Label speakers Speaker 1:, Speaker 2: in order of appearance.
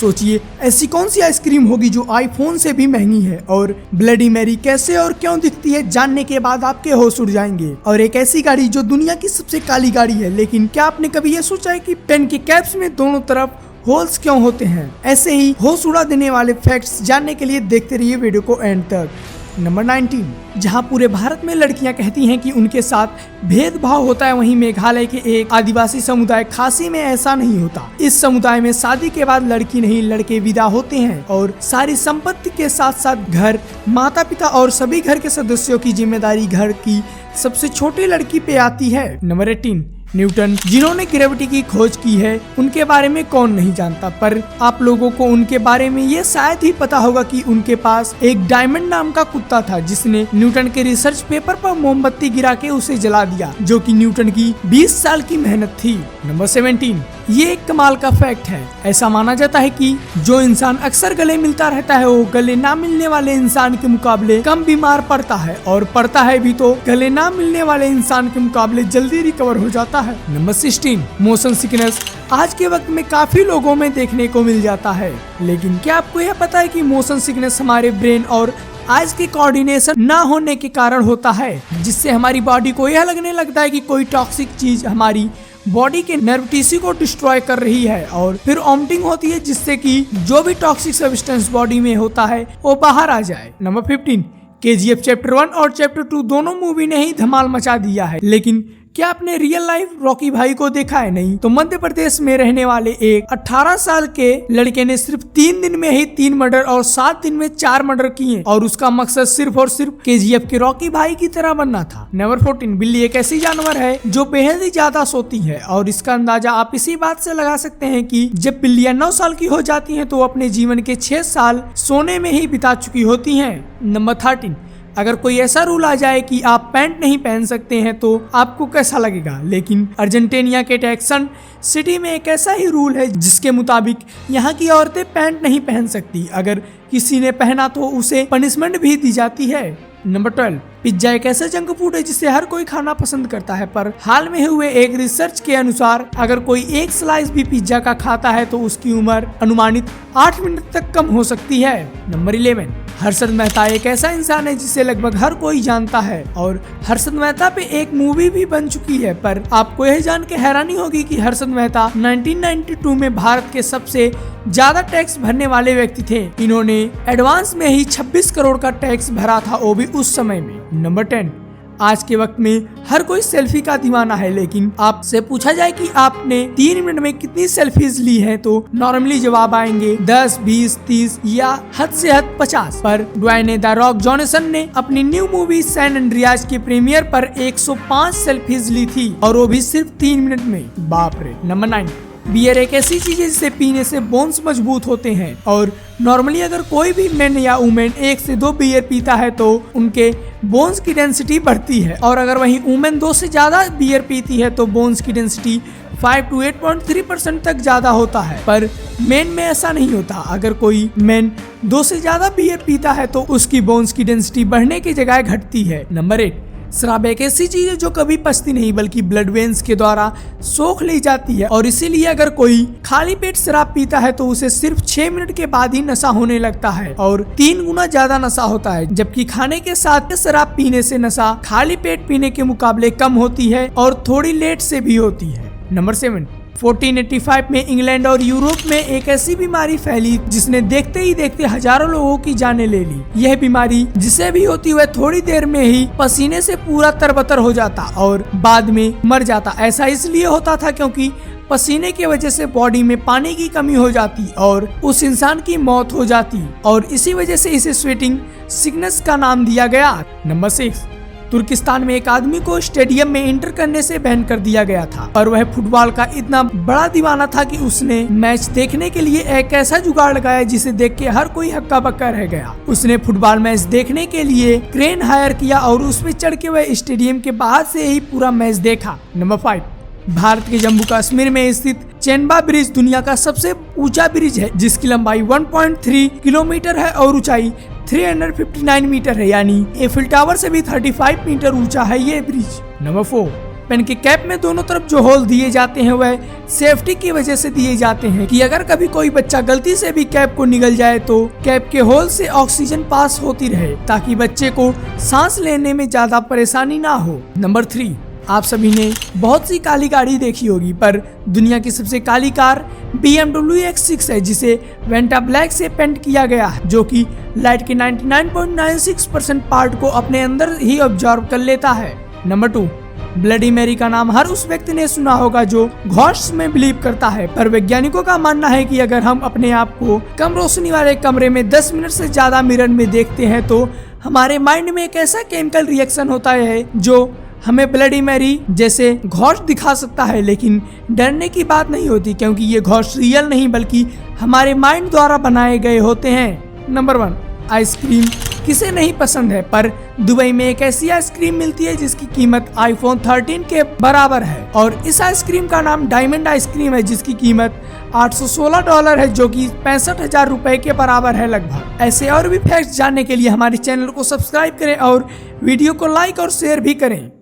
Speaker 1: सोचिए ऐसी कौन सी आइसक्रीम होगी जो आईफोन से भी महंगी है। और ब्लडी मैरी कैसे और क्यों दिखती है जानने के बाद आपके होश उड़ जाएंगे। और एक ऐसी गाड़ी जो दुनिया की सबसे काली गाड़ी है, लेकिन क्या आपने कभी ये सोचा है कि पेन के कैप्स में दोनों तरफ होल्स क्यों होते हैं। ऐसे ही होश उड़ा देने वाले फैक्ट्स जानने के लिए देखते रहिए वीडियो को एंड तक। नंबर 19, जहां पूरे भारत में लड़कियां कहती हैं कि उनके साथ भेदभाव होता है, वहीं मेघालय के एक आदिवासी समुदाय खासी में ऐसा नहीं होता। इस समुदाय में शादी के बाद लड़की नहीं लड़के विदा होते हैं और सारी संपत्ति के साथ साथ घर, माता पिता और सभी घर के सदस्यों की जिम्मेदारी घर की सबसे छोटी लड़की पे आती है। नंबर 18, न्यूटन, जिन्होंने ग्रेविटी की खोज की है, उनके बारे में कौन नहीं जानता, पर आप लोगों को उनके बारे में ये शायद ही पता होगा कि उनके पास एक डायमंड नाम का कुत्ता था जिसने न्यूटन के रिसर्च पेपर पर मोमबत्ती गिरा के उसे जला दिया, जो कि न्यूटन की 20 साल की मेहनत थी। नंबर 17, ये एक कमाल का फैक्ट है। ऐसा माना जाता है कि जो इंसान अक्सर गले मिलता रहता है वो गले ना मिलने वाले इंसान के मुकाबले कम बीमार पड़ता है, और पड़ता है भी तो गले ना मिलने वाले इंसान के मुकाबले जल्दी रिकवर हो जाता है। नंबर 16, मोशन सिकनेस आज के वक्त में काफी लोगों में देखने को मिल जाता है, लेकिन क्या आपको यह पता है कि मोशन सिकनेस हमारे ब्रेन और आइज के कोऑर्डिनेशन ना होने के कारण होता है, जिससे हमारी बॉडी को यह लगने लगता है कि कोई टॉक्सिक चीज हमारी बॉडी के नर्व टिश्यू को डिस्ट्रॉय कर रही है, और फिर वोमिटिंग होती है जिससे कि जो भी टॉक्सिक सब्सटेंस बॉडी में होता है वो बाहर आ जाए। नंबर 15, KGF चैप्टर 1 और चैप्टर 2 दोनों मूवी ने ही धमाल मचा दिया है, लेकिन क्या आपने रियल लाइफ रॉकी भाई को देखा है? नहीं तो मध्य प्रदेश में रहने वाले एक 18 साल के लड़के ने सिर्फ 3 दिन में ही 3 मर्डर और 7 दिन में 4 मर्डर किए, और उसका मकसद सिर्फ और सिर्फ KGF के रॉकी भाई की तरह बनना था। नंबर 14, बिल्ली एक ऐसी जानवर है जो बेहद ही ज्यादा सोती है, और इसका अंदाजा आप इसी बात से लगा सकते हैं कि जब बिल्लियां 9 साल की हो जाती हैं तो अपने जीवन के 6 साल सोने में ही बिता चुकी होती हैं। नंबर 13, अगर कोई ऐसा रूल आ जाए कि आप पैंट नहीं पहन सकते हैं तो आपको कैसा लगेगा, लेकिन अर्जेंटीना के टेक्सन सिटी में एक ऐसा ही रूल है जिसके मुताबिक यहाँ की औरतें पैंट नहीं पहन सकती। अगर किसी ने पहना तो उसे पनिशमेंट भी दी जाती है। नंबर 12, पिज्जा एक ऐसा जंक फूड है जिसे हर कोई खाना पसंद करता है, पर हाल में हुए एक रिसर्च के अनुसार अगर कोई एक स्लाइस भी पिज्जा का खाता है तो उसकी उम्र अनुमानित 8 मिनट तक कम हो सकती है। नंबर 11, हर्षद मेहता एक ऐसा इंसान है जिसे लगभग हर कोई जानता है, और हर्षद मेहता पे एक मूवी भी बन चुकी है, पर आपको यह जान के हैरानी होगी कि हर्षद मेहता 1992 में भारत के सबसे ज्यादा टैक्स भरने वाले व्यक्ति थे। इन्होंने एडवांस में ही 26 करोड़ का टैक्स भरा था, वो भी उस समय में। नंबर 10, आज के वक्त में हर कोई सेल्फी का दीवाना है, लेकिन आपसे पूछा जाए कि आपने 3 मिनट में कितनी सेल्फीज ली हैं तो नॉर्मली जवाब आएंगे 10, 20, 30 या हद से हद 50। पर ड्वाइने द रॉक जॉनसन ने अपनी न्यू मूवी सैन एंड्रियास के प्रीमियर पर 105 सेल्फीज ली थी, और वो भी सिर्फ 3 मिनट में। बाप रे। नंबर 9, बियर एक ऐसी चीज है जिसे पीने से बोन्स मजबूत होते हैं, और नॉर्मली अगर कोई भी मैन या वुमेन 1 से 2 बियर पीता है तो उनके बोन्स की डेंसिटी बढ़ती है, और अगर वहीं वुमेन 2 से ज्यादा बियर पीती है तो बोन्स की डेंसिटी 5 to 8.3% तक ज्यादा होता है। पर मेन में ऐसा नहीं होता। अगर कोई मेन 2 से ज्यादा बियर पीता है तो उसकी बोन्स की डेंसिटी बढ़ने की जगह घटती है। नंबर 8, शराब एक ऐसी चीज है जो कभी पचती नहीं बल्कि ब्लड वेन्स के द्वारा सोख ली जाती है, और इसीलिए अगर कोई खाली पेट शराब पीता है तो उसे सिर्फ 6 मिनट के बाद ही नशा होने लगता है, और 3 गुना ज्यादा नशा होता है, जबकि खाने के साथ शराब पीने से नशा खाली पेट पीने के मुकाबले कम होती है और थोड़ी लेट से भी होती है। नंबर 7, 1485 में इंग्लैंड और यूरोप में एक ऐसी बीमारी फैली जिसने देखते ही देखते हजारों लोगों की जानें ले ली। यह बीमारी जिसे भी होती हुए थोड़ी देर में ही पसीने से पूरा तरबतर हो जाता और बाद में मर जाता। ऐसा इसलिए होता था क्योंकि पसीने की वजह से बॉडी में पानी की कमी हो जाती और उस इंसान की मौत हो जाती, और इसी वजह से इसे स्वेटिंग सिकनेस का नाम दिया गया। नंबर 6, तुर्किस्तान में एक आदमी को स्टेडियम में एंटर करने से बैन कर दिया गया था, और वह फुटबॉल का इतना बड़ा दीवाना था कि उसने मैच देखने के लिए एक ऐसा जुगाड़ लगाया जिसे देख के हर कोई हक्का बक्का रह गया। उसने फुटबॉल मैच देखने के लिए क्रेन हायर किया और उसमें चढ़ के वह स्टेडियम के बाहर से ही पूरा मैच देखा। नंबर 5, भारत के जम्मू कश्मीर में स्थित चेनबा ब्रिज दुनिया का सबसे ऊंचा ब्रिज है, जिसकी लंबाई 1.3 किलोमीटर है और ऊंचाई 359 मीटर है, यानी एफिल टावर से भी 35 मीटर ऊंचा है ये ब्रिज। नंबर 4, पेन के कैप में दोनों तरफ जो होल दिए जाते हैं वह सेफ्टी की वजह से दिए जाते हैं कि अगर कभी कोई बच्चा गलती से भी कैप को निगल जाए तो कैप के होल से ऑक्सीजन पास होती रहे ताकि बच्चे को सांस लेने में ज्यादा परेशानी ना हो। नंबर 3, आप सभी ने बहुत सी काली गाड़ी देखी होगी, पर दुनिया की सबसे काली कार BMW X6 है, जिसे वेंटा ब्लैक से पेंट किया गया है, जो कि लाइट के 99.96% पार्ट को अपने अंदर ही ऑब्जर्व कर लेता है। नंबर 2, ब्लडी मैरी का नाम हर उस व्यक्ति ने सुना होगा जो घोस्ट में बिलीव करता है, पर वैज्ञानिकों का मानना है कि अगर हम अपने आप को कम रोशनी वाले कमरे में 10 मिनट से ज्यादा मिरर में देखते हैं तो हमारे माइंड में एक ऐसा केमिकल रिएक्शन होता है जो हमें ब्लडी मैरी जैसे घोस्ट दिखा सकता है। लेकिन डरने की बात नहीं होती, क्योंकि ये घोस्ट रियल नहीं बल्कि हमारे माइंड द्वारा बनाए गए होते हैं। नंबर 1, आइसक्रीम किसे नहीं पसंद है, पर दुबई में एक ऐसी आइसक्रीम मिलती है जिसकी कीमत iPhone 13 के बराबर है, और इस आइसक्रीम का नाम डायमंड आइसक्रीम है, जिसकी कीमत $816 है, जो कि 65,000 रुपए के बराबर है लगभग। ऐसे और भी फैक्ट्स जानने के लिए हमारे चैनल को सब्सक्राइब करें और वीडियो को लाइक और शेयर भी करें।